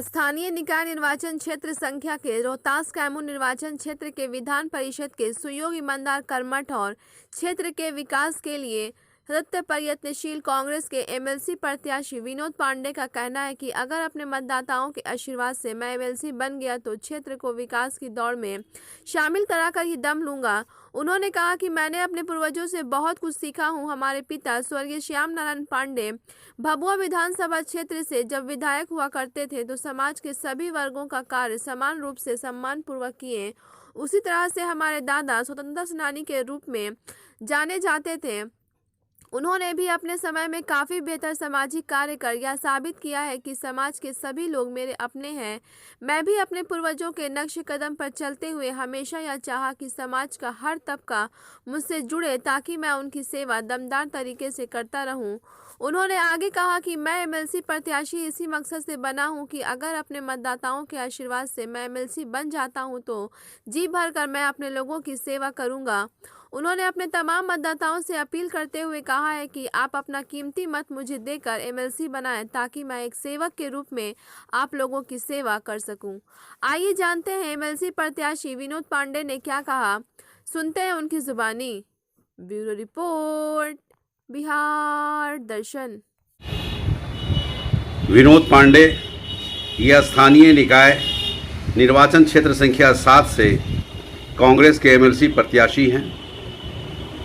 स्थानीय निकाय निर्वाचन क्षेत्र संख्या के रोहतास कैमूर निर्वाचन क्षेत्र के विधान परिषद के सुयोग्य ईमानदार कर्मठ और क्षेत्र के विकास के लिए सतत प्रयत्नशील कांग्रेस के एमएलसी प्रत्याशी विनोद पांडे का कहना है कि अगर अपने मतदाताओं के आशीर्वाद से मैं एमएलसी बन गया तो क्षेत्र को विकास की दौड़ में शामिल कराकर ही दम लूंगा। उन्होंने कहा कि मैंने अपने पूर्वजों से बहुत कुछ सीखा हूं। हमारे पिता स्वर्गीय श्याम नारायण पांडे भभुआ विधानसभा क्षेत्र से जब विधायक हुआ करते थे तो समाज के सभी वर्गों का कार्य समान रूप से सम्मान पूर्वक किए। उसी तरह से हमारे दादा स्वतंत्रता सेनानी के रूप में जाने जाते थे। उन्होंने भी अपने समय में काफ़ी बेहतर सामाजिक कार्य कर यह साबित किया है कि समाज के सभी लोग मेरे अपने हैं। मैं भी अपने पूर्वजों के नक्श कदम पर चलते हुए हमेशा यह चाहा कि समाज का हर तबका मुझसे जुड़े ताकि मैं उनकी सेवा दमदार तरीके से करता रहूं। उन्होंने आगे कहा कि मैं एमएलसी प्रत्याशी इसी मकसद से बना हूं कि अगर अपने मतदाताओं के आशीर्वाद से मैं एमएलसी बन जाता हूं तो जी भरकर मैं अपने लोगों की सेवा करूंगा। उन्होंने अपने तमाम मतदाताओं से अपील करते हुए कहा है कि आप अपना कीमती मत मुझे देकर एमएलसी बनाएं ताकि मैं एक सेवक के रूप में आप लोगों की सेवा कर सकूं। आइए जानते हैं एमएलसी प्रत्याशी विनोद पांडे ने क्या कहा, सुनते हैं उनकी जुबानी। ब्यूरो रिपोर्ट, बिहार दर्शन। विनोद पांडे यह स्थानीय निकाय निर्वाचन क्षेत्र संख्या 7 से कांग्रेस के एमएलसी प्रत्याशी हैं।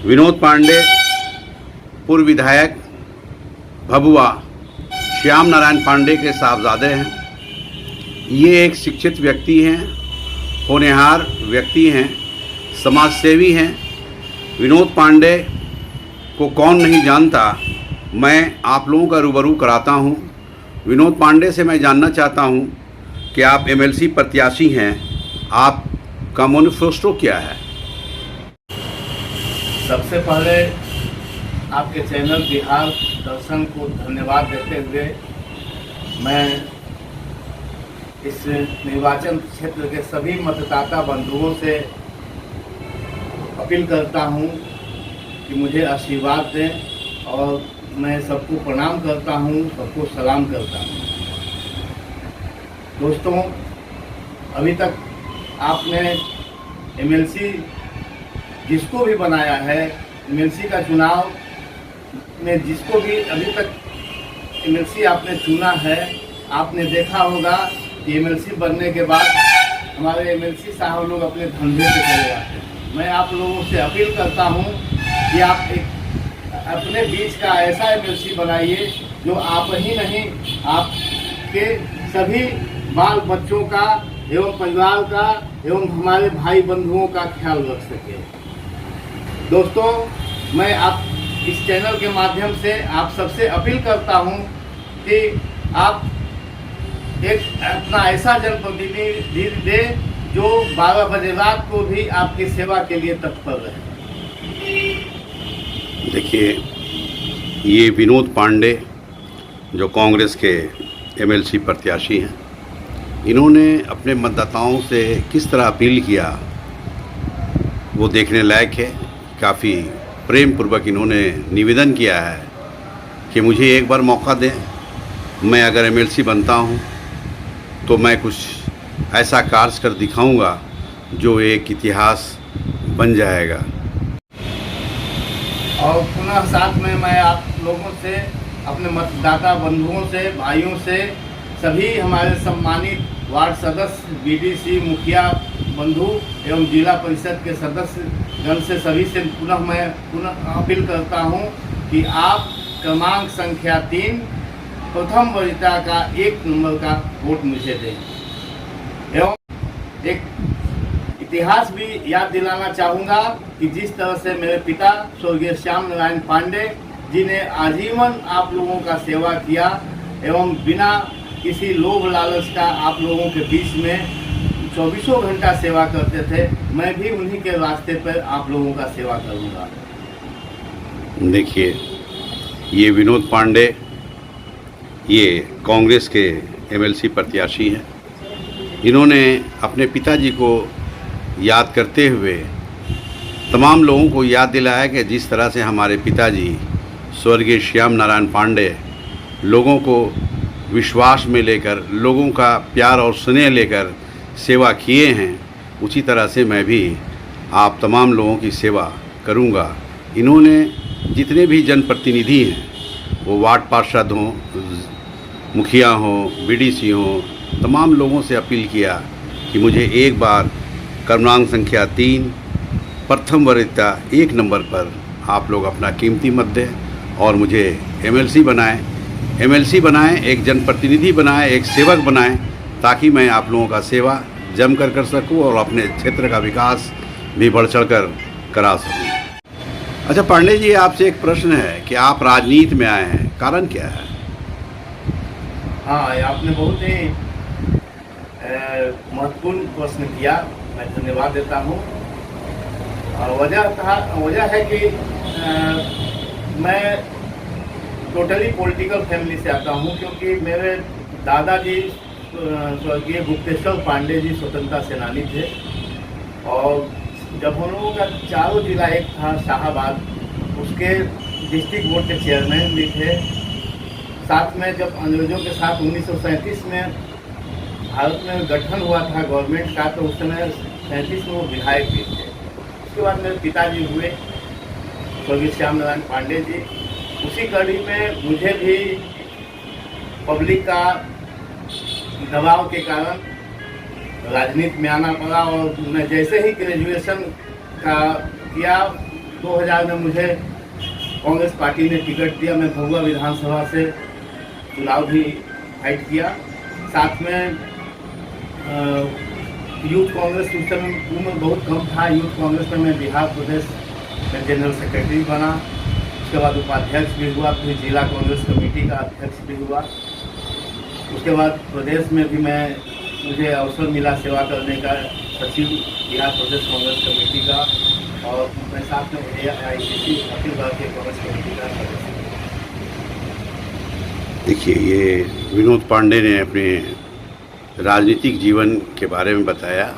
विनोद पांडे पूर्व विधायक भभुआ श्याम नारायण पांडे के साहबजादे हैं। ये एक शिक्षित व्यक्ति हैं, होनहार व्यक्ति हैं, समाजसेवी हैं। विनोद पांडे को कौन नहीं जानता, मैं आप लोगों का रूबरू कराता हूं। विनोद पांडे से मैं जानना चाहता हूं कि आप एमएलसी प्रत्याशी हैं, आपका मैनिफेस्टो क्या है? सबसे पहले आपके चैनल बिहार दर्शन को धन्यवाद देते हुए मैं इस निर्वाचन क्षेत्र के सभी मतदाता बंधुओं से अपील करता हूं कि मुझे आशीर्वाद दें और मैं सबको प्रणाम करता हूं, सबको सलाम करता हूं। दोस्तों, अभी तक आपने एमएलसी जिसको भी बनाया है, एमएलसी का चुनाव में जिसको भी अभी तक एमएलसी आपने चुना है, आपने देखा होगा कि एमएलसी बनने के बाद हमारे एमएलसी साहब लोग अपने धंधे से चले जाते हैं। मैं आप लोगों से अपील करता हूं कि आप एक अपने बीच का ऐसा एमएलसी बनाइए जो आप ही नहीं, आपके सभी बाल बच्चों का एवं परिवार का एवं हमारे भाई बंधुओं का ख्याल रख सके। दोस्तों, मैं आप इस चैनल के माध्यम से आप सबसे अपील करता हूं कि आप एक अपना ऐसा जनप्रतिनिधि दे जो 12 बजे रात को भी आपकी सेवा के लिए तत्पर रहे। देखिए, ये विनोद पांडे जो कांग्रेस के एमएलसी प्रत्याशी हैं, इन्होंने अपने मतदाताओं से किस तरह अपील किया वो देखने लायक है। काफ़ी प्रेम पूर्वक इन्होंने निवेदन किया है कि मुझे एक बार मौका दें, मैं अगर एमएलसी बनता हूं तो मैं कुछ ऐसा कार्य कर दिखाऊंगा जो एक इतिहास बन जाएगा। और पुनः साथ में मैं आप लोगों से, अपने मतदाता बंधुओं से, भाइयों से, सभी हमारे सम्मानित वार्ड सदस्य, बीडीसी, मुखिया बंधु एवं जिला परिषद के सदस्य गण से सभी से पुनः अपील करता हूं कि आप क्रमांक संख्या 3 प्रथम वरीयता का 1 नंबर का वोट मुझे दें। एवं एक इतिहास भी याद दिलाना चाहूँगा कि जिस तरह से मेरे पिता स्वर्गीय श्याम नारायण पांडे जी ने आजीवन आप लोगों का सेवा किया एवं बिना किसी लोभ लालच का आप लोगों के बीच में 24 घंटा सेवा करते थे। मैं भी उन्हीं के रास्ते पर आप लोगों का सेवा करूँगा। देखिए, ये विनोद पांडे ये कांग्रेस के एमएलसी प्रत्याशी हैं। इन्होंने अपने पिताजी को याद करते हुए तमाम लोगों को याद दिलाया कि जिस तरह से हमारे पिताजी स्वर्गीय श्याम नारायण पांडे लोगों को विश्वास में लेकर, लोगों का प्यार और स्नेह लेकर सेवा किए हैं, उसी तरह से मैं भी आप तमाम लोगों की सेवा करूंगा। इन्होंने जितने भी जनप्रतिनिधि हैं, वो वार्ड पार्षद हों, मुखिया हों, बीडीसी हों, तमाम लोगों से अपील किया कि मुझे एक बार क्रमांक संख्या 3 प्रथम वरीयता 1 नंबर पर आप लोग अपना कीमती मत दें और मुझे एमएलसी बनाएं, एक जनप्रतिनिधि बनाएं, एक सेवक बनाएं, ताकि मैं आप लोगों का सेवा जमकर कर सकूं और अपने क्षेत्र का विकास भी बढ़ चढ़ कर करा सकूं। अच्छा पांडे जी, आपसे एक प्रश्न है कि आप राजनीति में आए हैं, कारण क्या है? हाँ, आपने बहुत ही महत्वपूर्ण प्रश्न किया, मैं धन्यवाद देता हूँ। वजह है कि मैं टोटली पॉलिटिकल फैमिली से आता हूँ, क्योंकि मेरे दादाजी स्वर्गीय गुप्तेश्वर पांडे जी स्वतंत्रता सेनानी थे, और जब हम लोगों का चारों जिला एक था शाहाबाद, उसके डिस्ट्रिक्ट बोर्ड के चेयरमैन भी थे। साथ में जब अंग्रेज़ों के साथ 1937 में भारत में गठन हुआ था गवर्नमेंट का, तो उस समय 37 में वो विधायक भी थे। उसके बाद मेरे पिताजी हुए स्वर्गीय श्याम नारायण पांडे जी। उसी कड़ी में मुझे भी पब्लिक का दबाव के कारण राजनीति में आना पड़ा, और मैं जैसे ही ग्रेजुएशन का किया 2000 में मुझे कांग्रेस पार्टी ने टिकट दिया। मैं भभुआ विधानसभा से चुनाव भी फाइट किया। साथ में यूथ कांग्रेस उस समय उम्र बहुत कम था, यूथ कांग्रेस में मैं बिहार प्रदेश में जनरल सेक्रेटरी बना। उसके बाद उपाध्यक्ष भी हुआ, फिर जिला कांग्रेस कमेटी का अध्यक्ष भी हुआ। उसके बाद प्रदेश में भी मुझे अवसर मिला सेवा करने का, सचिव बिहार प्रदेश कांग्रेस कमेटी का, और मैं साथ में AICC अखिल भारतीय कांग्रेस कमेटी का सदस्य। देखिए, ये विनोद पांडे ने अपने राजनीतिक जीवन के बारे में बताया।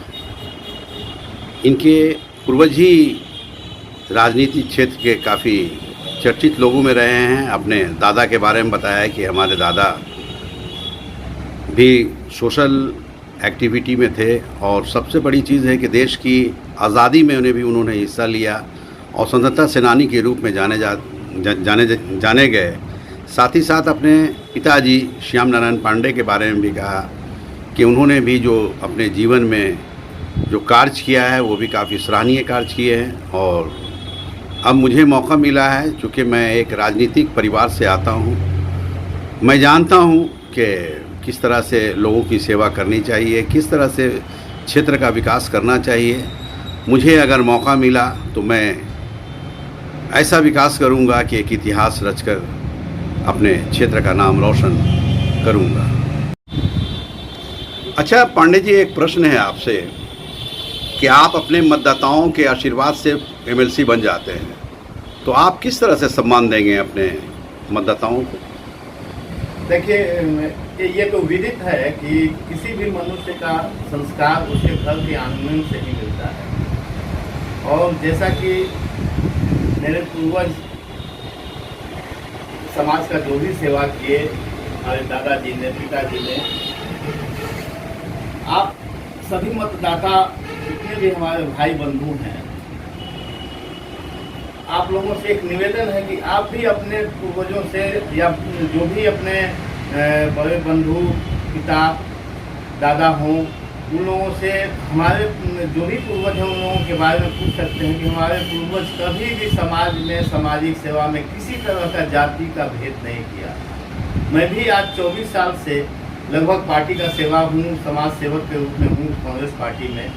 इनके पूर्वज ही राजनीतिक क्षेत्र के काफ़ी चर्चित लोगों में रहे हैं। अपने दादा के बारे में बताया कि हमारे दादा भी सोशल एक्टिविटी में थे, और सबसे बड़ी चीज़ है कि देश की आज़ादी में उन्होंने हिस्सा लिया और स्वतंत्रता सेनानी के रूप में जाने गए। साथ ही साथ अपने पिताजी श्याम नारायण पांडे के बारे में भी कहा कि उन्होंने भी जो अपने जीवन में जो कार्य किया है वो भी काफ़ी सराहनीय कार्य किए हैं। और अब मुझे मौका मिला है, चूँकि मैं एक राजनीतिक परिवार से आता हूँ, मैं जानता हूँ कि किस तरह से लोगों की सेवा करनी चाहिए, किस तरह से क्षेत्र का विकास करना चाहिए। मुझे अगर मौका मिला तो मैं ऐसा विकास करूंगा कि एक इतिहास रचकर अपने क्षेत्र का नाम रोशन करूंगा। अच्छा पांडे जी, एक प्रश्न है आपसे कि आप अपने मतदाताओं के आशीर्वाद से एमएलसी बन जाते हैं, तो आप किस तरह से सम्मान देंगे अपने मतदाताओं को? देखिए, ये तो विदित है कि किसी भी मनुष्य का संस्कार उसके घर के आंगन से ही मिलता है। और जैसा कि मेरे पूर्वज समाज का जो भी सेवा किए, हमारे दादाजी ने, पिताजी ने, आप सभी मतदाता जितने भी हमारे भाई बंधु हैं, आप लोगों से एक निवेदन है कि आप भी अपने पूर्वजों से या जो भी अपने बड़े बंधु, पिता, दादा हों, उन लोगों से हमारे जो भी पूर्वज हैं उन लोगों के बारे में पूछ सकते हैं कि हमारे पूर्वज कभी भी समाज में, सामाजिक सेवा में किसी तरह का जाति का भेद नहीं किया। मैं भी आज 24 साल से लगभग पार्टी का सेवा हूँ, समाज सेवक के रूप में हूँ कांग्रेस पार्टी में।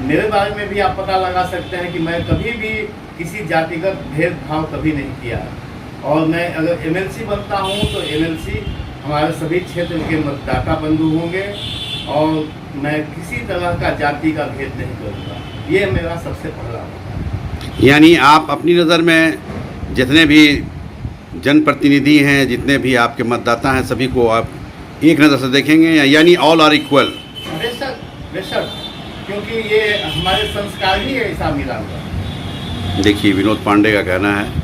मेरे बारे में भी आप पता लगा सकते हैं कि मैं कभी भी किसी जातिगत भेदभाव कभी नहीं किया। और मैं अगर एमएलसी बनता हूँ तो एमएलसी हमारे सभी क्षेत्र के मतदाता बंधु होंगे, और मैं किसी तरह का जाति का भेद नहीं करूँगा। ये मेरा सबसे पहला होगा। यानी आप अपनी नज़र में जितने भी जनप्रतिनिधि हैं, जितने भी आपके मतदाता हैं, सभी को आप एक नज़र से देखेंगे, यानी ऑल आर इक्वल? बेशक बेशक, क्योंकि ये हमारे संस्कार ही ऐसा मिला हुआ। देखिए, विनोद पांडे का कहना है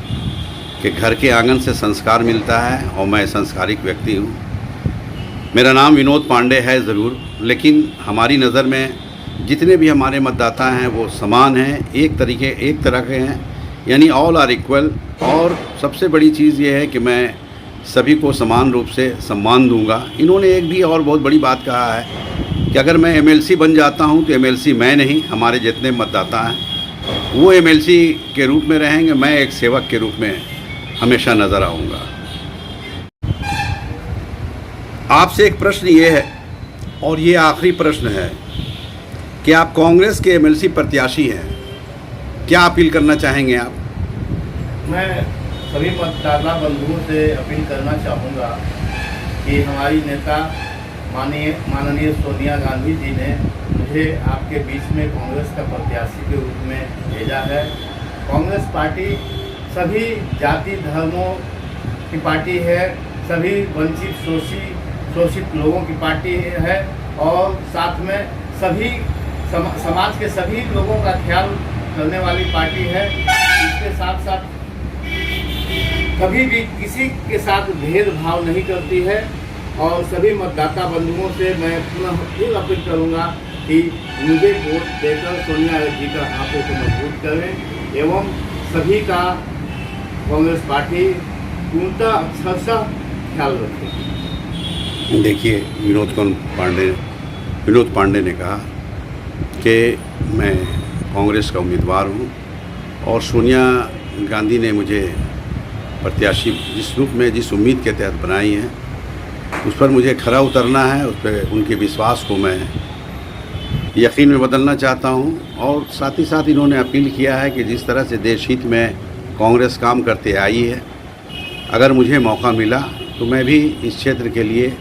कि घर के आंगन से संस्कार मिलता है, और मैं संस्कारिक व्यक्ति हूँ। मेरा नाम विनोद पांडे है ज़रूर, लेकिन हमारी नज़र में जितने भी हमारे मतदाता हैं वो समान हैं, एक तरह के हैं, यानी ऑल आर इक्वल। और सबसे बड़ी चीज़ ये है कि मैं सभी को समान रूप से सम्मान दूंगा। इन्होंने एक भी और बहुत बड़ी बात कहा है कि अगर मैं एमएलसी बन जाता हूं तो एमएलसी मैं नहीं, हमारे जितने मतदाता हैं वो एमएलसी के रूप में रहेंगे, मैं एक सेवक के रूप में हमेशा नज़र आऊँगा। आपसे एक प्रश्न ये है, और ये आखिरी प्रश्न है, कि आप कांग्रेस के एमएलसी प्रत्याशी हैं, क्या अपील करना चाहेंगे आप? मैं सभी मतदाता बंधुओं से अपील करना चाहूँगा कि हमारी नेता माननीय सोनिया गांधी जी ने मुझे आपके बीच में कांग्रेस का प्रत्याशी के रूप में भेजा है। कांग्रेस पार्टी सभी जाति धर्मों की पार्टी है, सभी वंचित शोषित लोगों की पार्टी है, और साथ में सभी समाज के सभी लोगों का ख्याल करने वाली पार्टी है। इसके साथ साथ कभी भी किसी के साथ भेदभाव नहीं करती है। और सभी मतदाता बंधुओं से मैं पुनः फिर अपील करूंगा कि मुझे वोट देकर सोनिया जी का हाथों को मजबूत करें एवं सभी का कांग्रेस पार्टी पूर्णतः अक्षरशः ख्याल रखे। देखिए, विनोद पांडे ने कहा कि मैं कांग्रेस का उम्मीदवार हूं और सोनिया गांधी ने मुझे प्रत्याशी जिस रूप में जिस उम्मीद के तहत बनाई है उस पर मुझे खरा उतरना है, उस पर उनके विश्वास को मैं यकीन में बदलना चाहता हूं। और साथ ही साथ इन्होंने अपील किया है कि जिस तरह से देश हित में कांग्रेस काम करते आई है, अगर मुझे मौका मिला तो मैं भी इस क्षेत्र के लिए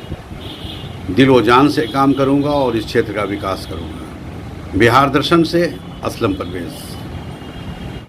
दिलो जान से काम करूंगा और इस क्षेत्र का विकास करूंगा। बिहार दर्शन से असलम परवेज़।